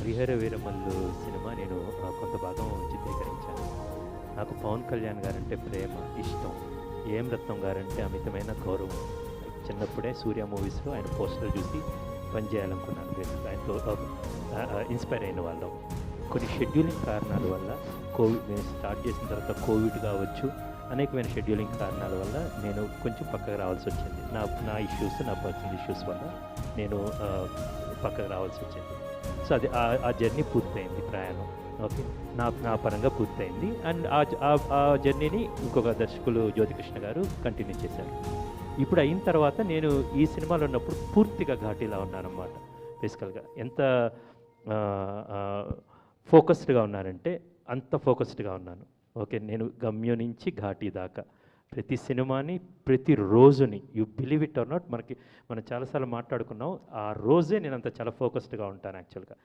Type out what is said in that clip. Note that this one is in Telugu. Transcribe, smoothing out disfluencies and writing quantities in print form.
హరిహర వీరమల్లు సినిమా నేను కొంత భాగం చిత్రీకరించాను. నాకు పవన్ కళ్యాణ్ గారంటే ప్రేమ, ఇష్టం. ఏఎం రత్నం గారంటే అమితమైన గౌరవం. చిన్నప్పుడే సూర్య మూవీస్లో ఆయన పోస్టర్ చూసి పనిచేయాలనుకున్నాను. ఆయనతో ఇన్స్పైర్ అయిన వాళ్ళం. కొన్ని షెడ్యూలింగ్ కారణాల వల్ల నేను స్టార్ట్ చేసిన తర్వాత కోవిడ్ కావచ్చు, అనేకమైన షెడ్యూలింగ్ కారణాల వల్ల నేను కొంచెం పక్కకు రావాల్సి వచ్చింది. నా ఇష్యూస్, నా పర్సనల్ ఇష్యూస్ వల్ల నేను పక్కకు రావాల్సి వచ్చింది. సో అది ఆ జర్నీ పూర్తయింది, ప్రయాణం. ఓకే, నా పరంగా పూర్తయింది. అండ్ ఆ జర్నీని ఇంకొక దర్శకులు జ్యోతికృష్ణ గారు కంటిన్యూ చేశారు. ఇప్పుడు అయిన తర్వాత నేను ఈ సినిమాలో ఉన్నప్పుడు పూర్తిగా ఘాటీలా ఉన్నానన్నమాట. బేసికల్గా ఎంత ఫోకస్డ్గా ఉన్నానంటే అంత ఫోకస్డ్గా ఉన్నాను. ఓకే, నేను గమ్యం నుంచి ఘాటీ దాకా ప్రతి సినిమాని, ప్రతి రోజుని, you believe it or not, మనం చాలాసార్లు మాట్లాడుకున్నాం, ఆ రోజే నేను అంత చాలా ఫోకస్డ్గా ఉంటాను యాక్చువల్గా.